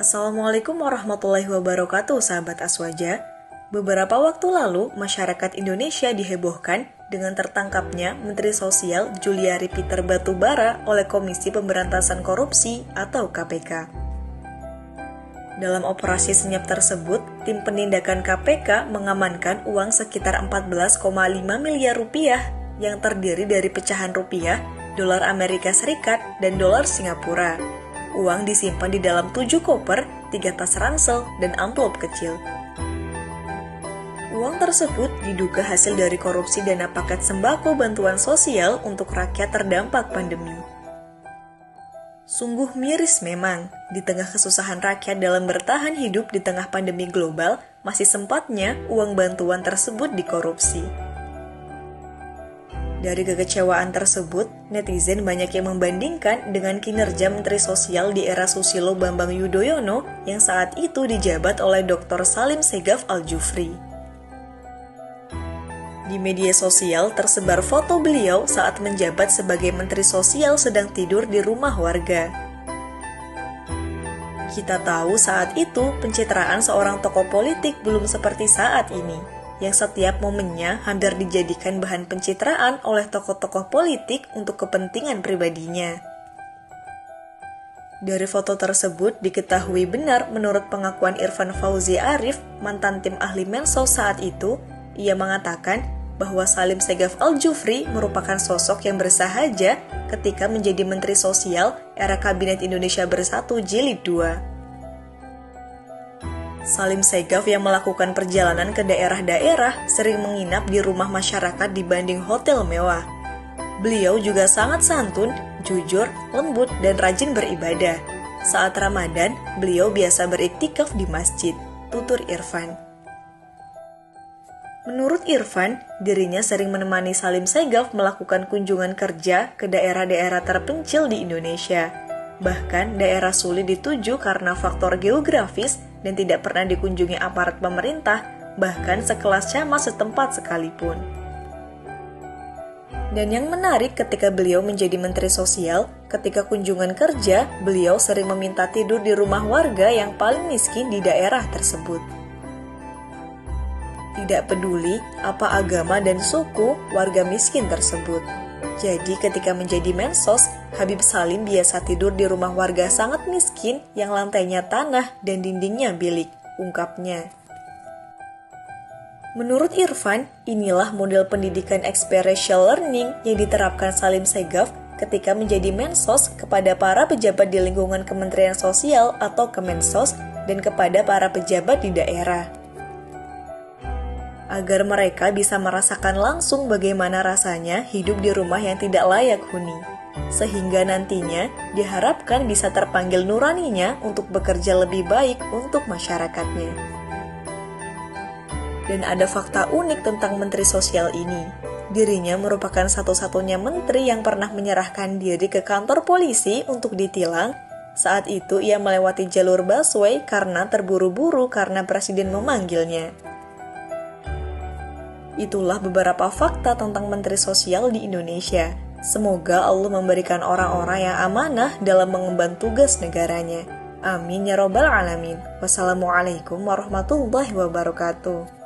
Assalamualaikum warahmatullahi wabarakatuh, sahabat Aswaja. Beberapa waktu lalu, masyarakat Indonesia dihebohkan dengan tertangkapnya Menteri Sosial Juliari Peter Batubara oleh Komisi Pemberantasan Korupsi atau KPK. Dalam operasi senyap tersebut, tim penindakan KPK mengamankan uang sekitar 14,5 miliar rupiah yang terdiri dari pecahan rupiah, dolar Amerika Serikat, dan dolar Singapura. Uang disimpan di dalam 7 koper, 3 tas ransel, dan amplop kecil. Uang tersebut diduga hasil dari korupsi dana paket sembako bantuan sosial untuk rakyat terdampak pandemi. Sungguh miris memang, di tengah kesusahan rakyat dalam bertahan hidup di tengah pandemi global, masih sempatnya uang bantuan tersebut dikorupsi. Dari kekecewaan tersebut, netizen banyak yang membandingkan dengan kinerja Menteri Sosial di era Susilo Bambang Yudhoyono yang saat itu dijabat oleh Dr. Salim Segaf Al-Jufri. Di media sosial tersebar foto beliau saat menjabat sebagai Menteri Sosial sedang tidur di rumah warga. Kita tahu saat itu pencitraan seorang tokoh politik belum seperti saat ini, yang setiap momennya hampir dijadikan bahan pencitraan oleh tokoh-tokoh politik untuk kepentingan pribadinya. Dari foto tersebut diketahui benar menurut pengakuan Irfan Fauzi Arif, mantan tim ahli Mensos saat itu, ia mengatakan bahwa Salim Segaf Al-Jufri merupakan sosok yang bersahaja ketika menjadi Menteri Sosial era Kabinet Indonesia Bersatu Jilid 2. Salim Segaf yang melakukan perjalanan ke daerah-daerah sering menginap di rumah masyarakat dibanding hotel mewah. Beliau juga sangat santun, jujur, lembut, dan rajin beribadah. Saat Ramadan, beliau biasa beriktikaf di masjid, tutur Irfan. Menurut Irfan, dirinya sering menemani Salim Segaf melakukan kunjungan kerja ke daerah-daerah terpencil di Indonesia. Bahkan daerah sulit dituju karena faktor geografis dan tidak pernah dikunjungi aparat pemerintah, bahkan sekelas camat setempat sekalipun. Dan yang menarik ketika beliau menjadi Menteri Sosial, ketika kunjungan kerja, beliau sering meminta tidur di rumah warga yang paling miskin di daerah tersebut. Tidak peduli apa agama dan suku warga miskin tersebut. Jadi ketika menjadi Mensos, Habib Salim biasa tidur di rumah warga sangat miskin yang lantainya tanah dan dindingnya bilik, ungkapnya. Menurut Irfan, inilah model pendidikan experiential learning yang diterapkan Salim Segaf ketika menjadi Mensos kepada para pejabat di lingkungan Kementerian Sosial atau Kemensos dan kepada para pejabat di daerah, agar mereka bisa merasakan langsung bagaimana rasanya hidup di rumah yang tidak layak huni, sehingga nantinya diharapkan bisa terpanggil nuraninya untuk bekerja lebih baik untuk masyarakatnya. Dan ada fakta unik tentang Menteri Sosial ini. Dirinya merupakan satu-satunya menteri yang pernah menyerahkan diri ke kantor polisi untuk ditilang. Saat itu ia melewati jalur busway karena terburu-buru karena presiden memanggilnya. Itulah beberapa fakta tentang Menteri Sosial di Indonesia. Semoga Allah memberikan orang-orang yang amanah dalam mengemban tugas negaranya. Amin ya robbal alamin. Wassalamualaikum warahmatullahi wabarakatuh.